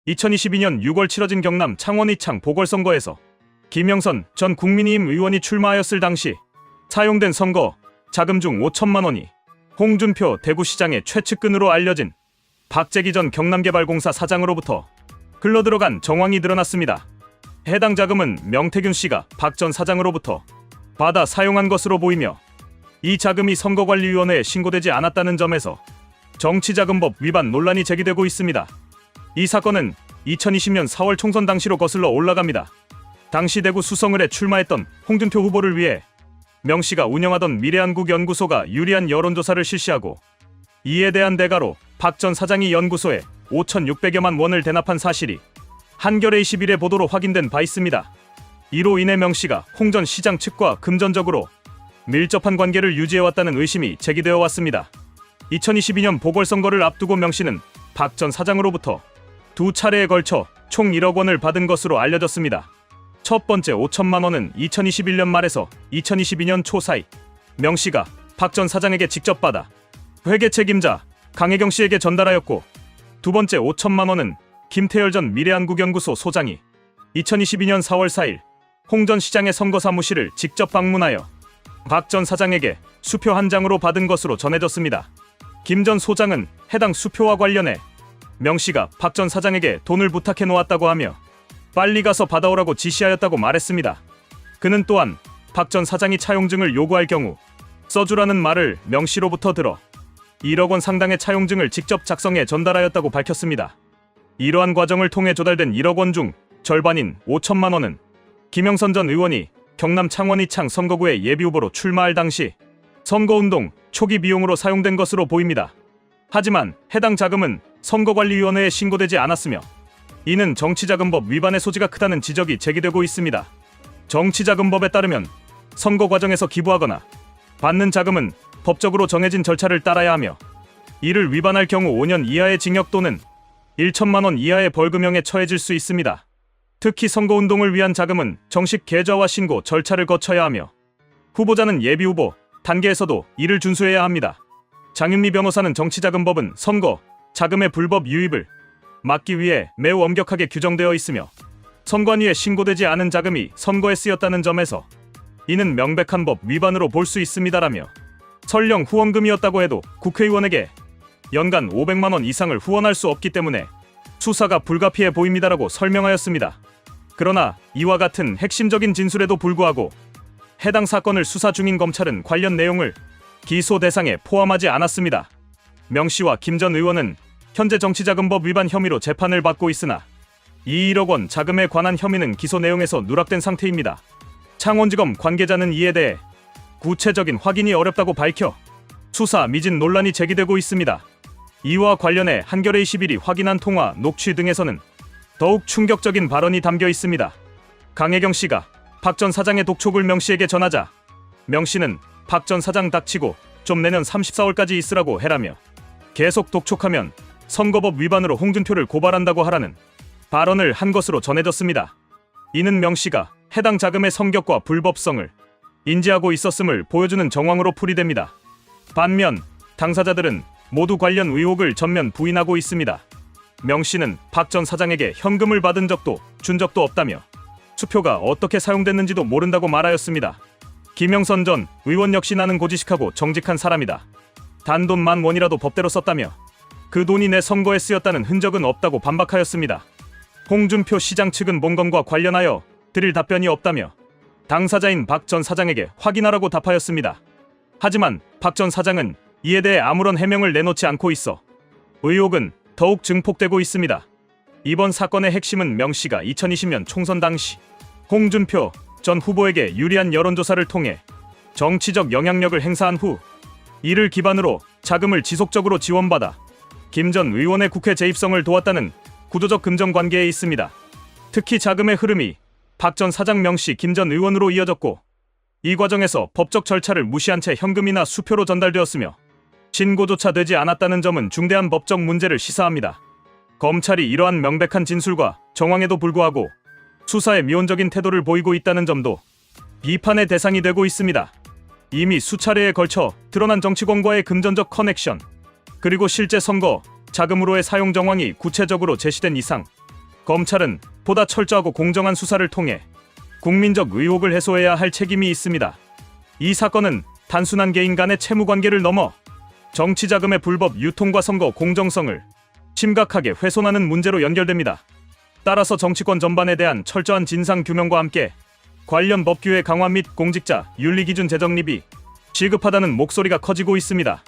2022년 6월 치러진 경남 창원 이창 보궐선거에서 김영선 전 국민의힘 의원이 출마하였을 당시 사용된 선거 자금 중 5천만 원이 홍준표 대구시장의 최측근으로 알려진 박재기 전 경남개발공사 사장으로부터 흘러들어간 정황이 드러났습니다. 해당 자금은 명태균 씨가 박 전 사장으로부터 받아 사용한 것으로 보이며 이 자금이 선거관리위원회에 신고되지 않았다는 점에서 정치자금법 위반 논란이 제기되고 있습니다. 이 사건은 2020년 4월 총선 당시로 거슬러 올라갑니다. 당시 대구 수성을에 출마했던 홍준표 후보를 위해 명 씨가 운영하던 미래한국연구소가 유리한 여론조사를 실시하고 이에 대한 대가로 박 전 사장이 연구소에 5,600여만 원을 대납한 사실이 한겨레 21의 보도로 확인된 바 있습니다. 이로 인해 명 씨가 홍 전 시장 측과 금전적으로 밀접한 관계를 유지해왔다는 의심이 제기되어 왔습니다. 2022년 보궐선거를 앞두고 명 씨는 박 전 사장으로부터 두 차례에 걸쳐 총 1억 원을 받은 것으로 알려졌습니다. 첫 번째 5천만 원은 2021년 말에서 2022년 초 사이 명 씨가 박 전 사장에게 직접 받아 회계 책임자 강혜경 씨에게 전달하였고, 두 번째 5천만 원은 김태열 전 미래한국연구소 소장이 2022년 4월 4일 홍 전 시장의 선거 사무실을 직접 방문하여 박 전 사장에게 수표 한 장으로 받은 것으로 전해졌습니다. 김 전 소장은 해당 수표와 관련해 명 씨가 박 전 사장에게 돈을 부탁해 놓았다고 하며 빨리 가서 받아오라고 지시하였다고 말했습니다. 그는 또한 박 전 사장이 차용증을 요구할 경우 써주라는 말을 명 씨로부터 들어 1억 원 상당의 차용증을 직접 작성해 전달하였다고 밝혔습니다. 이러한 과정을 통해 조달된 1억 원 중 절반인 5천만 원은 김영선 전 의원이 경남 창원 이창 선거구의 예비후보로 출마할 당시 선거운동 초기 비용으로 사용된 것으로 보입니다. 하지만 해당 자금은 선거관리위원회에 신고되지 않았으며 이는 정치자금법 위반의 소지가 크다는 지적이 제기되고 있습니다. 정치자금법에 따르면 선거 과정에서 기부하거나 받는 자금은 법적으로 정해진 절차를 따라야 하며 이를 위반할 경우 5년 이하의 징역 또는 1천만 원 이하의 벌금형에 처해질 수 있습니다. 특히 선거운동을 위한 자금은 정식 계좌와 신고 절차를 거쳐야 하며 후보자는 예비후보 단계에서도 이를 준수해야 합니다. 장윤미 변호사는 정치자금법은 선거 자금의 불법 유입을 막기 위해 매우 엄격하게 규정되어 있으며 선관위에 신고되지 않은 자금이 선거에 쓰였다는 점에서 이는 명백한 법 위반으로 볼 수 있습니다라며 설령 후원금이었다고 해도 국회의원에게 연간 500만 원 이상을 후원할 수 없기 때문에 수사가 불가피해 보입니다라고 설명하였습니다. 그러나 이와 같은 핵심적인 진술에도 불구하고 해당 사건을 수사 중인 검찰은 관련 내용을 기소 대상에 포함하지 않았습니다. 명 씨와 김 전 의원은 현재 정치자금법 위반 혐의로 재판을 받고 있으나 이 1억 원 자금에 관한 혐의는 기소 내용에서 누락된 상태입니다. 창원지검 관계자는 이에 대해 구체적인 확인이 어렵다고 밝혀 수사 미진 논란이 제기되고 있습니다. 이와 관련해 한겨레 21이 확인한 통화, 녹취 등에서는 더욱 충격적인 발언이 담겨 있습니다. 강혜경 씨가 박 전 사장의 독촉을 명 씨에게 전하자 명 씨는 박 전 사장 닥치고 좀 내년 34월까지 있으라고 해라며 계속 독촉하면 선거법 위반으로 홍준표를 고발한다고 하라는 발언을 한 것으로 전해졌습니다. 이는 명 씨가 해당 자금의 성격과 불법성을 인지하고 있었음을 보여주는 정황으로 풀이됩니다. 반면 당사자들은 모두 관련 의혹을 전면 부인하고 있습니다. 명 씨는 박 전 사장에게 현금을 받은 적도 준 적도 없다며 수표가 어떻게 사용됐는지도 모른다고 말하였습니다. 김영선 전 의원 역시 나는 고지식하고 정직한 사람이다. 단돈 10,000원이라도 법대로 썼다며 그 돈이 내 선거에 쓰였다는 흔적은 없다고 반박하였습니다. 홍준표 시장 측은 본건과 관련하여 드릴 답변이 없다며 당사자인 박 전 사장에게 확인하라고 답하였습니다. 하지만 박 전 사장은 이에 대해 아무런 해명을 내놓지 않고 있어 의혹은 더욱 증폭되고 있습니다. 이번 사건의 핵심은 명 씨가 2020년 총선 당시 홍준표 전 후보에게 유리한 여론조사를 통해 정치적 영향력을 행사한 후 이를 기반으로 자금을 지속적으로 지원받아 김 전 의원의 국회 재입성을 도왔다는 구조적 금전관계에 있습니다. 특히 자금의 흐름이 박 전 사장 명 씨, 김 전 의원으로 이어졌고 이 과정에서 법적 절차를 무시한 채 현금이나 수표로 전달되었으며 신고조차 되지 않았다는 점은 중대한 법적 문제를 시사합니다. 검찰이 이러한 명백한 진술과 정황에도 불구하고 수사에 미온적인 태도를 보이고 있다는 점도 비판의 대상이 되고 있습니다. 이미 수차례에 걸쳐 드러난 정치권과의 금전적 커넥션, 그리고 실제 선거 자금으로의 사용 정황이 구체적으로 제시된 이상 검찰은 보다 철저하고 공정한 수사를 통해 국민적 의혹을 해소해야 할 책임이 있습니다. 이 사건은 단순한 개인 간의 채무 관계를 넘어 정치 자금의 불법 유통과 선거 공정성을 심각하게 훼손하는 문제로 연결됩니다. 따라서 정치권 전반에 대한 철저한 진상 규명과 함께 관련 법규의 강화 및 공직자 윤리 기준 제정립이 시급하다는 목소리가 커지고 있습니다.